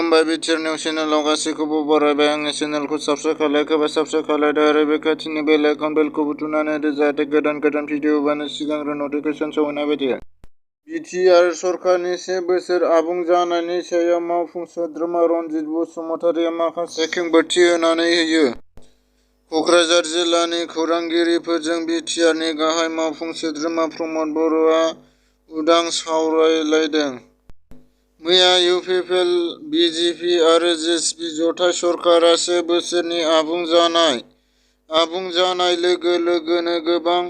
खुलुमबाय BTR news चेनेलाव गासैखौबो बरायबाय। आंनि चेनेलखौ साबस्क्राइब खालायखोबा साबस्क्राइब खालायदो आरो बे खाथिनि बेल आइकन बेलखौ बुथुमनानै होदो जाहाथे गोदान भिडिअ होबानो सिगांग्रो नटिफिकेसन सौहैनाय बायदि। बिटिआर सरकारनि 1 बोसोर आबुं जानायनि सायाव मावफुं सोद्रोमा रनजित बसुमतारिया माखासे खेंफोरथि होनानै होयो। कक्राझार जिल्लानि खौरांगिरिफोरजों बिटिआरनि गाहाय मावफुं सोद्रोमा प्रमद बर'आ उदां सावरायलायदों। मैया इउपिपिएल, बिजेपि आरो जेएसपि जथाय सरकारा 1 बोसोरनि आबुं जानाय लोगो लोगोनो गोबां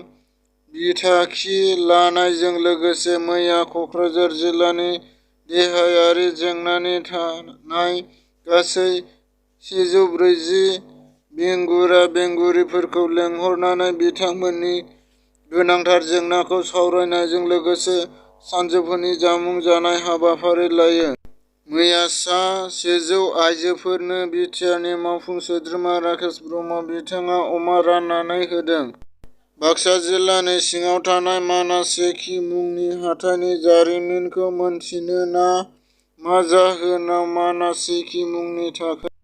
बिथांखि लानायजों लोगोसे मैया कक्राझार जिल्लानि देहायारि जेंनानि थानाय गासै 140 बेंगुरा-बेंगुरिफोरखौ लेंहरनानै बिथांमोननि गोनांथार जेंनाखौ सावरायनायजों लोगोसे सानजौफुनि जामुं जानाय हाबाफारि लायो। मैया सा 100 आइजोफोरनो बिटिआरनि मावफुं सोद्रोमा राकेश ब्रह्म बिथाङा अमा राननानै होदों। बाक्सा जिल्लानि सिङाव थानाय मानासेखि मुंनि हाथाइनि जारिमिनखौ मोनथिनो ना मा जाहोनाव मानासेखि मुंनि थाखाय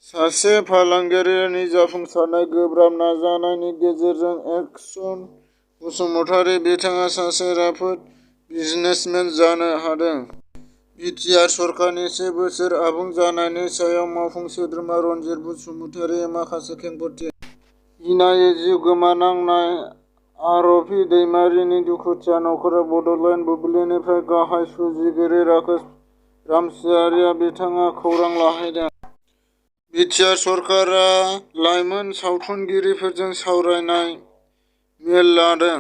सासे फालांगियारिनि जाफुंसारनाय गोब्राब नाजानायनि गेजेरजों एक्सन बसुमतारी बिथाङा सासे राफोद बिजनेसमेन जानो हादों। बिटिआर सरकारनि 1 बोसोर आबुं जानायनि सायाव मावफुं सोद्रोमा रनजित बसुमतारिया माखासे खेंफोरथि इनायै जिउ गोमानांनाय आर'पि दैमारिनि दुखुथिया नखरा बड'लेण्ड बुब्लिनिफ्राय गाहाय सुजुगिरि राकेश रामसियारि बिथाङा खौरां लाहैदों। बिटिआर सरकारा लाइमोन सावथुनगिरिफोरजों सावरायनाय मेल लादों।